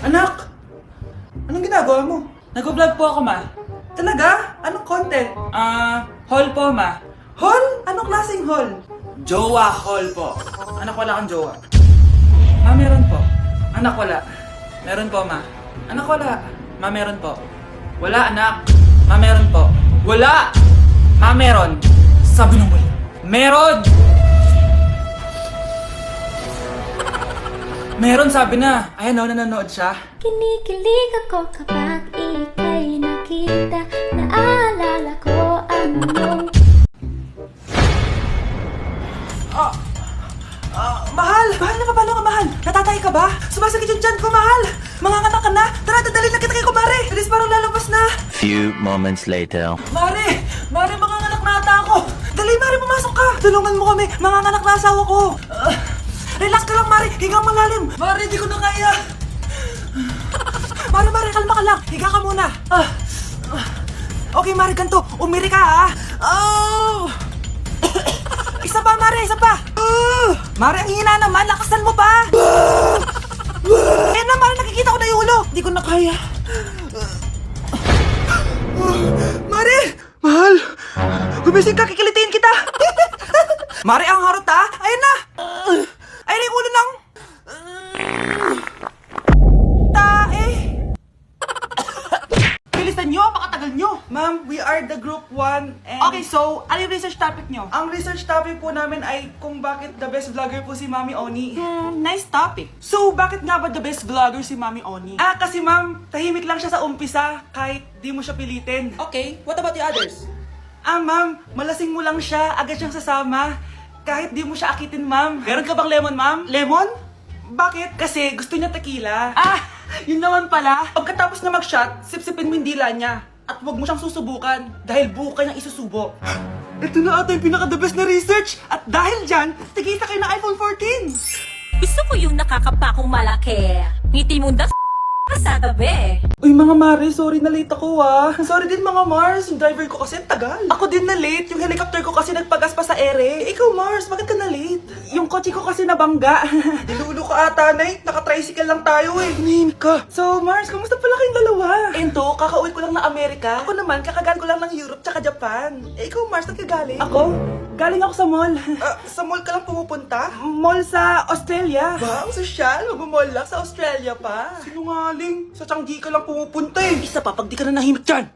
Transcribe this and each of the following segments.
Anak! Anong ginagawa mo? Nag-vlog po ako, ma. Talaga? Anong content? Haul po, ma. Hall? Anong klaseng hall? Jowa haul po. Anak, wala kang jowa. Ma, meron po. Anak, wala. Meron po, ma. Anak, wala. Ma, meron po. Wala, anak. Ma, meron po. Wala! Ma, meron. Sabi ng wala. Meron! Meron, sabi na. Ayan o, nanonood siya. Kinikilig ako kapag ika'y nakita. Naalala ko ang iyong Mahal! Mahal na paano ka, mahal? Natatay ka ba? Sumasakit yung tiyan ko, mahal! Manganganak ka na? Tara, dadalhin na kita kay kumare! Bilis, parang lalabas na! Few moments later. Mare! Mare, manganganak na ata ako! Dali, Mare, pumasok ka! Tulungan mo kami! Manganganak na asawa ko! Relax ka lang, Mare! Higa malalim! Mare, di ko na kaya! Mare, kalma ka lang! Higa ka muna! Okay, Mare, ganito! Umiri ka, ha? Oh! Isa pa, Mare! Isa pa! Mare, ang hina naman! Lakasan mo pa! Eh na, Mare, nakikita ko na yung ulo! Di ko na kaya! Mare! Mahal! Gumising ka, kikilitiin kita! Mare, ang harot ha! Ayun na! Ayun na yung ulo ng... Tae! Bilisan nyo, pakatagal nyo! Ma'am, we are the group 1 and... Okay, so, ano yung research topic nyo? Ang research topic po namin ay kung bakit the best vlogger po si Mami Oni. Nice topic. So, bakit nga ba the best vlogger si Mami Oni? Kasi ma'am, tahimik lang siya sa umpisa kahit di mo siya pilitin. Okay, what about the others? Ma'am, malasing mo lang siya, agad siyang sasama. Kahit di mo siya akitin, ma'am. Meron ka bang lemon, ma'am? Lemon? Bakit? Kasi gusto niya tequila. Yun naman pala. Pagkatapos na mag-shot, sipsipin mo yung dila niya. At huwag mo siyang susubukan dahil buo ka niyang isusubo. Ito na ata yung pinaka-the best na research. At dahil dyan, tigisa kayo ng iPhone 14. Gusto ko yung nakakapakong malaki. Ngiti mo the sa tabi. Uy mga Mare, sorry na late ako Sorry din mga Mars, yung driver ko kasi tagal. Ako din na late, yung helicopter ko kasi nagpagas pa sa ere. Ikaw Mars, bakit ka na late? Yung kotse ko kasi nabangga. Dilulo ka ata, Nay. Naka-tricycle lang tayo eh. Name ka. So Mars, kamusta pala kayong dalawa? Ento, kakauwi ko lang ng Amerika. Ako naman, kakagaan ko lang ng Europe tsaka Japan. Ikaw Mars, nagkagaling? Ako? Galing ako sa mall. Sa mall ka lang pumupunta? Mall sa Australia. Ba, ang sosyal. Mag-mall lang sa Australia pa. Sinungaling. Sa Changi ka lang pumupunta eh. Isa pa, pag di ka na nahimik dyan.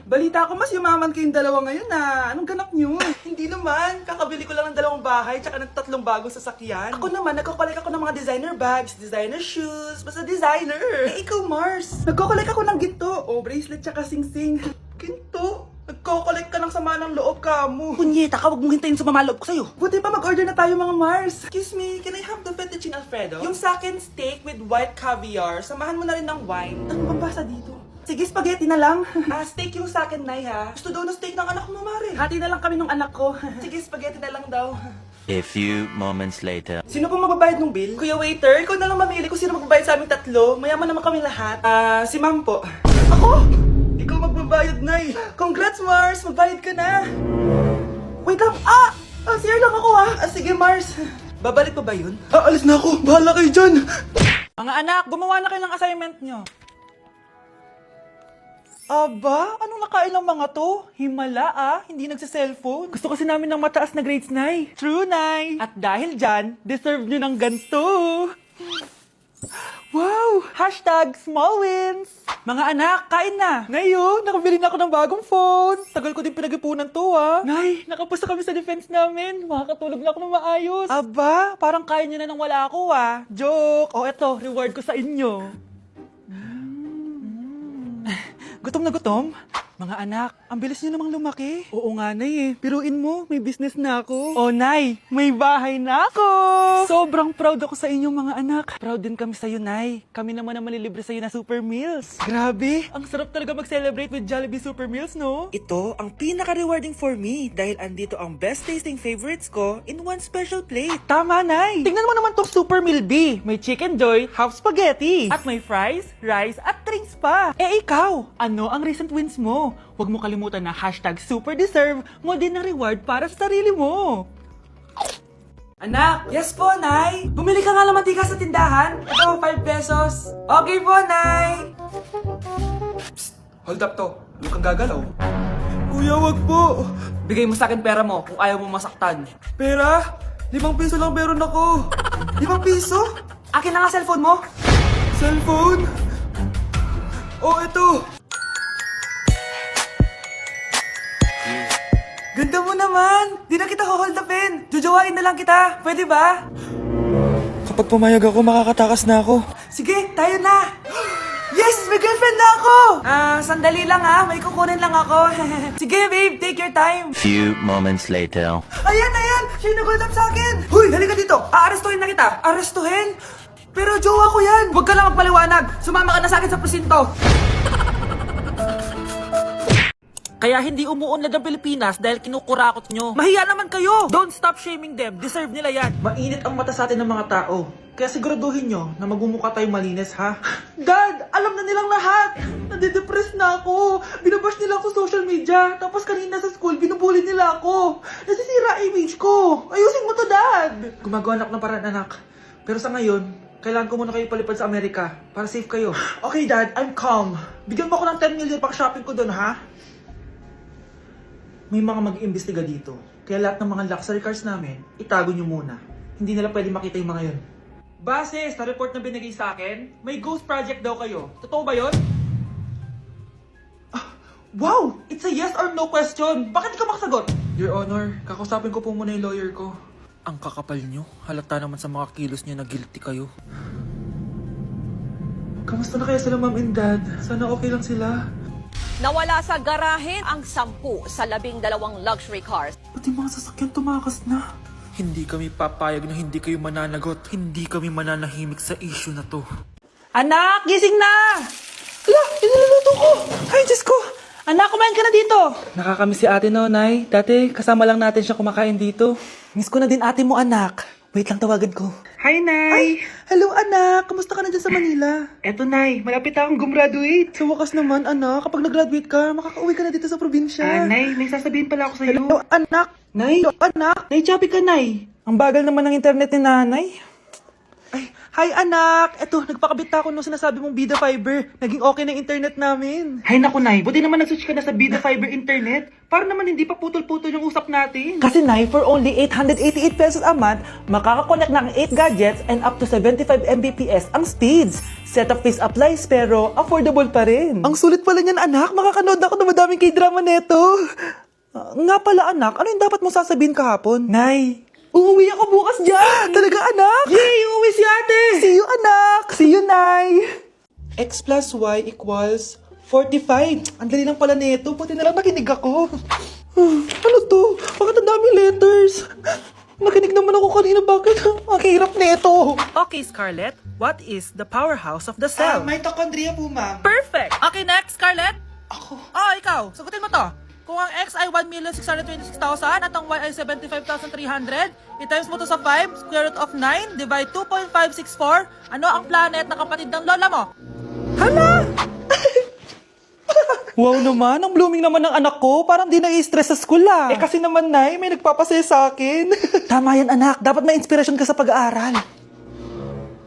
Balita ko mas yumaman kayong dalawa ngayon Anong ganap nyo? Hindi naman. Kakabili ko lang ng 2 bahay tsaka ng 3 bagong sasakyan. Ako naman, nagko-collect ako ng mga designer bags, designer shoes, basta designer. Eh, ikaw Mars. Nagko-collect ako ng ginto. Bracelet tsaka sing-sing. Ginto? Nagko-collect ka ng sama ng loob ka mo. Kunyeta ka, wag mong hintayin sa mamaloob ko sa'yo. Buti pa mag-order na tayo mga Mars. Excuse me, can I have the fettuccine Alfredo? Yung sa akin steak with white caviar. Samahan mo na rin ng wine. Ano bang basa dito? Sige, spaghetti na lang. Steak yung sa akin, Nay, ha? Gusto daw ng steak ng anak mo, Mare. Hati na lang kami ng anak ko. Sige, spaghetti na lang daw. A few moments later. Sino pong magbabayad ng bill? Kuya waiter, ikaw na lang mamili kung sino magbabayad sa aming 3. Mayaman naman kami lahat. Si ma'am po. Ako? Ikaw magbabayad, Nay. Congrats, Mars. Magbayad ka na. Wait lang. CR lang ako, sige, Mars. Babalik pa ba yun? Alis na ako. Bahala kayo dyan. Mga anak, gumawa na kayo ng assignment nyo. Aba, anong nakain ng mga to? Himala hindi nagsa-cellphone. Gusto kasi namin ng mataas na grades, Nay. True, Nay. At dahil dyan, deserve nyo ng ganito. Wow! #small wins! Mga anak, kain na! Ngayon, nakabili na ako ng bagong phone. Tagal ko din pinag-ipunan to, Nay, nakapasa kami sa defense namin. Makakatulog na ako ng maayos. Aba, parang kaya nyo na nang wala ako, Joke! Eto, reward ko sa inyo. Gutom na gutom? Mga anak, ang bilis nyo namang lumaki. Oo nga, Nay Piruin mo, may business na ako. Nay, may bahay na ako! Sobrang proud ako sa inyo mga anak. Proud din kami sa'yo, Nay. Kami naman ang malilibre sa'yo na Super Meals. Grabe, ang sarap talaga mag-celebrate with Jollibee Super Meals, no? Ito ang pinaka-rewarding for me dahil andito ang best tasting favorites ko in one special plate. Tama, Nay! Tingnan mo naman tong Super Meal B. May chicken joy, half spaghetti. At may fries, rice, at drinks pa. Ikaw, ano ang recent wins mo? Huwag mo kalimutan na #superdeserve mo din ng reward para sa sarili mo. Anak! Yes po, Nay! Bumili ka nga ng mantika sa tindahan. Ito, 5 pesos. Okay po, Nay! Psst! Hold up to. Huwag kang gagalaw. Kuya, wag po. Bigay mo sa akin pera mo kung ayaw mo masaktan. Pera? 5 piso lang meron ako. 5 piso? Akin na nga cellphone mo. Cellphone? Oh, ito. Ganda mo naman. Di na kita hold upin. Jujawain na lang kita. Pwede ba? Kapag pumayag ako, makakatakas na ako. Sige, tayo na. Yes! May girlfriend na ako! Sandali lang ha. May kukunin lang ako. Sige, babe. Take your time. Few moments later. Ayan, ayan! Siya yung nag-hold up sa akin! Huy, halika dito! Aarestuhin na kita! Arestuhin? Pero jowa ko yan! Huwag ka lang magpaliwanag! Sumama ka na sa akin sa presinto! Kaya hindi umuunlad ang Pilipinas dahil kinukurakot nyo. Mahiya naman kayo! Don't stop shaming them. Deserve nila yan. Mainit ang mata sa atin ng mga tao. Kaya siguraduhin nyo na magmumukha tayong malinis, ha? Dad! Alam na nilang lahat! Nadidepress na ako! Binabash nila ako sa social media. Tapos kanina sa school, binubuli nila ako. Nasisira image ko. Ayusin mo to, Dad! Gumagawa na ako ng paraan, anak. Pero sa ngayon, kailangan ko muna kayo palipad sa Amerika para safe kayo. Okay, Dad. I'm calm. Bigyan mo ako ng 10 million pang shopping ko doon, ha? May mga mag-iimbestiga dito. Kaya lahat ng mga luxury cars namin, itago nyo muna. Hindi nila pwede makita yung mga yun. Base sa report na binigay sa akin, may ghost project daw kayo. Totoo ba yun? Wow! It's a yes or no question! Bakit di ka makasagot? Your Honor, kakausapin ko po muna yung lawyer ko. Ang kakapal nyo. Halata naman sa mga kilos nyo na guilty kayo. Kamusta na kaya sila, Mom and Dad? Sana okay lang sila. Nawala sa garahe ang 10 sa 12 luxury cars. Pati mga sasakyan tumakas na. Hindi kami papayag na hindi kayo mananagot. Hindi kami mananahimik sa issue na to. Anak, gising na! Ala, iniluluto ko! Ay, Diyos ko! Anak, kumain ka na dito! Nakakamiss si ate, no, Nay? Dati, kasama lang natin siya kumakain dito. Miss ko na din ate mo, anak. Wait lang, tawagan ko. Hi, Nay! Ay, hello, anak! Kamusta ka na dyan sa Manila? Eto, Nay. Malapit akong gumraduate. Sa wakas naman, anak. Kapag nag-graduate ka, makakauwi ka na dito sa probinsya. Nay, may sasabihin pala ako sa'yo. Hello, anak! Nay! Hello, anak! Nay, choppy ka, Nay! Ang bagal naman ng internet ni nanay. Ay, hi anak! Eto, nagpakabit na ako nung sinasabi mong Bida Fiber. Naging okay na internet namin. Hay naku, Nay. Buti naman nag-switch ka na sa Bida Fiber internet. Para naman hindi pa putol-putol yung usap natin. Kasi, Nay, for only 888 pesos a month, makakakonect ng 8 gadgets and up to 75 Mbps ang speeds. Setup fees applies pero affordable pa rin. Ang sulit pala niyan, anak. Makakanood ako ng madaming K-drama neto. Nga pala, anak. Ano yung dapat mo sasabihin kahapon? Nay, uuwi ako bukas dyan! Talaga, anak? Yay! Uuwi si ate! See you, anak! See you, Nay! X plus Y equals 45. Ang dali lang pala nito. Buti na lang nakinig ako. Ano to? Bakit ang dami letters? Nakinig naman ako kanina. Bakit? Ang hirap nito. Okay, Scarlett. What is the powerhouse of the cell? Mitochondria po, ma'am. Perfect! Okay, next, Scarlett. Ako. Ikaw. Sagutin mo to. Kung ang X ay 1,626,000 at ang Y ay 75,300, i-times mo to sa 5, square root of 9, divide 2.564, ano ang planet na kapatid ng lola mo? Hala! Wow naman, ang blooming naman ng anak ko. Parang di na-i-stress sa school ah. Eh kasi naman, Nay, may nagpapasaya sa akin. Tama yan, anak. Dapat may inspirasyon ka sa pag-aaral.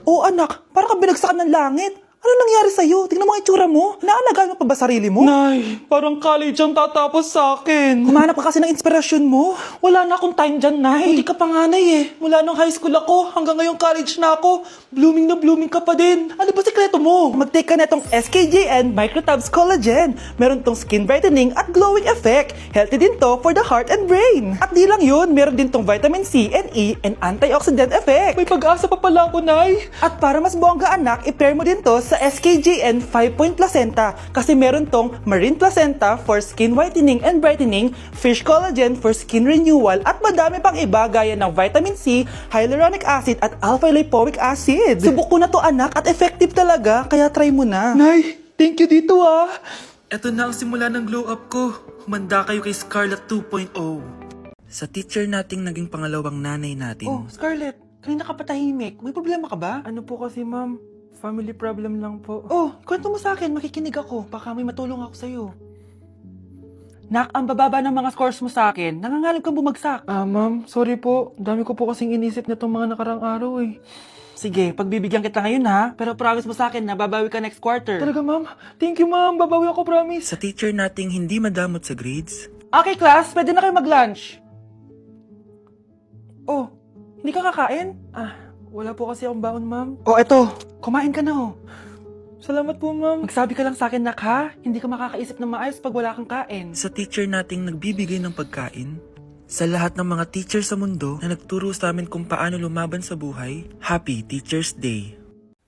Oo, anak. Parang ka binagsakan ng langit. Ano nangyari sa'yo? Tingnan mo ang itsura mo. Naalagaan mo pa ba sarili mo? Nay, parang college ang tatapos sa akin. Kumanap ka kasi ng inspirasyon mo. Wala na akong time dyan, Nay. Hindi ka panganay eh. Mula nung high school ako, hanggang ngayong college na ako, blooming na blooming ka pa din. Ano ba sikreto mo? Mag-take ka na itong SKJN Microtabs Collagen. Meron tong skin brightening at glowing effect. Healthy din to for the heart and brain. At di lang yun, meron din tong vitamin C and E and antioxidant effect. May pag-asa pa pala ako, Nay. At para mas bongga, anak, i-pair mo din to sa SKJN 5-point placenta kasi meron tong marine placenta for skin whitening and brightening, fish collagen for skin renewal at madami pang iba gaya ng vitamin C, hyaluronic acid at alpha-lipoic acid. Subok ko na to, anak, at effective talaga kaya try mo na. Nay, thank you dito ah. Ito na ang simula ng glow up ko. Humanda kayo kay Scarlett 2.0. Sa teacher nating naging pangalawang nanay natin. Oh, Scarlett, kanina ka patahimik. May problema ka ba? Ano po kasi, ma'am? Family problem lang po. Oh, kwento mo sa akin. Makikinig ako. Baka may matulong ako sa'yo. Nak, ang bababa ng mga scores mo sa akin. Nangangalap kang bumagsak. Ma'am, sorry po. Dami ko po kasing inisip na itong mga nakarang araw eh. Sige, pagbibigyan kita ngayon ha. Pero promise mo sa akin na babawi ka next quarter. Talaga, ma'am? Thank you, ma'am. Babawi ako, promise. Sa teacher nating hindi madamot sa grades, Okay, class. Pwede na kayo mag-lunch. Oh, hindi ka kakain? Wala po kasi akong baon, ma'am. Oh, eto. Kumain ka na oh. Salamat po, ma'am. Magsabi ka lang sa akin, nak ha. Hindi ka makakaisip ng maayos pag wala kang kain. sa teacher nating nagbibigay ng pagkain, sa lahat ng mga teacher sa mundo na nagturo sa amin kung paano lumaban sa buhay, Happy Teacher's Day!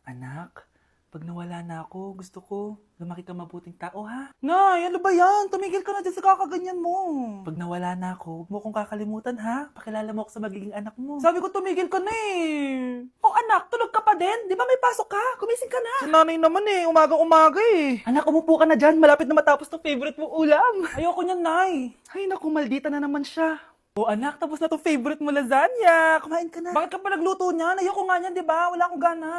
Anak, pag nawala na ako, gusto ko lumaki ka mabuting tao, ha? Nay, ano ba yan? Tumigil ka na dyan sa kakaganyan mo. Pag nawala na ako, huwag mo kong kakalimutan, ha? Pakilala mo ako sa magiging anak mo. Sabi ko, tumigil ka na eh. Oh, anak, tulog ka pa din? Di ba may pasok ka? Kumising ka na. Si nanay naman eh. Umaga eh. Anak, umupo ka na dyan. Malapit na matapos ng favorite mong ulam. Ayoko niyan, Nay. Ay, naku, maldita na naman siya. Oh, anak, tapos na to favorite mo lasagna. Kumain ka na. Bakit ka pa nagluto niyan? Ayoko nga niyan, di ba? Wala akong gana.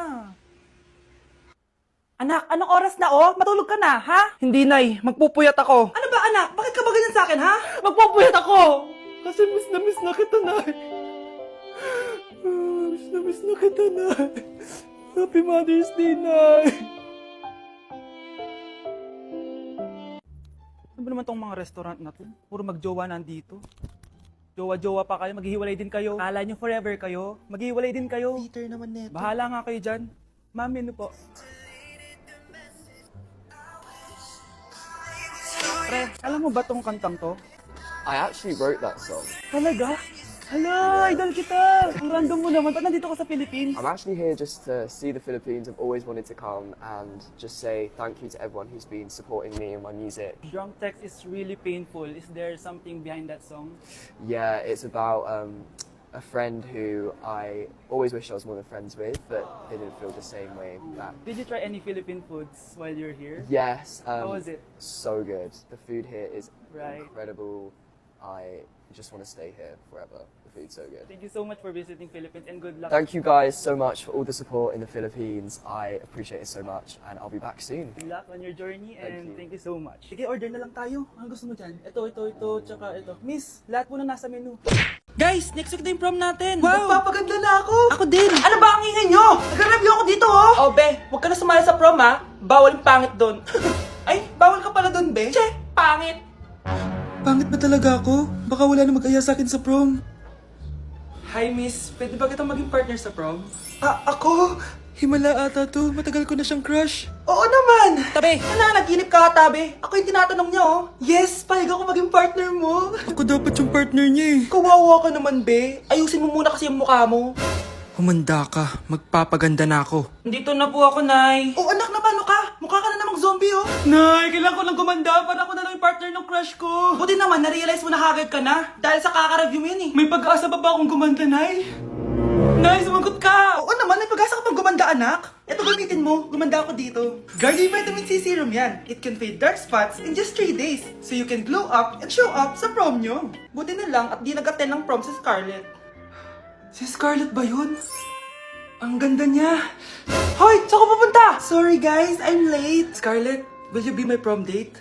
Anak, anong oras na oh? Matulog ka na, ha? Hindi, nay. Magpupuyat ako. Ano ba, anak? Bakit ka ba ganyan sa akin, ha? Magpupuyat ako! Kasi miss na kita, nay. Miss na kita, nay. Happy Mother's Day, nay. Ano ba naman tong mga restaurant na to? Puro magjowa nandito. Jowa-jowa pa kayo, maghihiwalay din kayo. Kala nyo forever kayo, maghihiwalay din kayo. Peter naman neto. Bahala nga kayo dyan. Ma'am, menu po. Pre, alam mo ba tong kantang to? I actually wrote that song. Talaga? Hala, idol kita! Ang random mo naman. Ba't nandito ka sa Philippines? I'm actually here just to see the Philippines. I've always wanted to come and just say thank you to everyone who's been supporting me in my music. Drunk text is really painful. Is there something behind that song? Yeah, it's about a friend who I always wish I was more than friends with, but didn't feel the same way back. Did you try any Philippine foods while you're here? Yes. How was it? So good. The food here is Right. incredible. I just want to stay here forever. The food's so good. Thank you so much for visiting Philippines and good luck. Thank you guys so much for all the support in the Philippines. I appreciate it so much, and I'll be back soon. Good luck on your journey and Thank you. thank you so much. Sige, order na lang tayo. Ano gusto mo dyan? Ito, tsaka ito. Miss, lahat po na nasa menu. Guys, next week na yung prom natin. Wow! Magpapaganda na ako! Ako din. Ano ba ang ingay nyo? Nag-review ako dito, oh! Oh, be, huwag ka na sumali sa prom, ha? Bawal yung pangit doon. Ay, bawal ka pala doon, be? Che, pangit. Pangit ba talaga ako? Baka wala na mag-aya sa akin sa prom. Hi, miss. Pwede ba kitang maging partner sa prom? Ako? Himala ata to. Matagal ko na siyang crush. Oo naman! Tabi. Nananaginip ka, tabi. Ako yung tinatanong niya, oh. Yes, payag ako maging partner mo. Ako dapat yung partner niya, eh. Kawawa ka naman, be. Ayusin mo muna kasi yung mukha mo. Humanda ka. Magpapaganda na ako. Nandito na po ako, Nay. Oh, anak, napano ka? Mukha ka na namang zombie, oh. Nay, kailangan ko lang gumanda para ako na lang yung partner ng crush ko. Buti naman, na-realize mo na haggard ka na. Dahil sa kaka-review mo yan, eh. May pag-asa pa ba akong gumanda, Nay? Nay, sumagot ka! Oo naman, may pag-asa ka pang gumanda, anak. Ito gamitin mo, gumanda ako dito. Garnier Vitamin C Serum yan. It can fade dark spots in just 3 days. So you can glow up and show up sa prom nyo. Buti na lang at di nag-attend ng prom si Scarlett. Si Scarlett ba yun? Ang ganda niya. Hoy! Saan ko pupunta? Sorry guys, I'm late. Scarlett, will you be my prom date?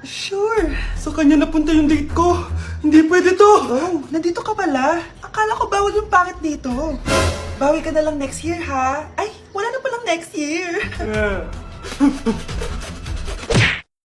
Sure. Sa kanya napunta yung date ko. Hindi pwede to. Oh, nandito ka pala. Akala ko bawal yung pangit dito. Bawi ka na lang next year, ha? Ay, wala na palang next year.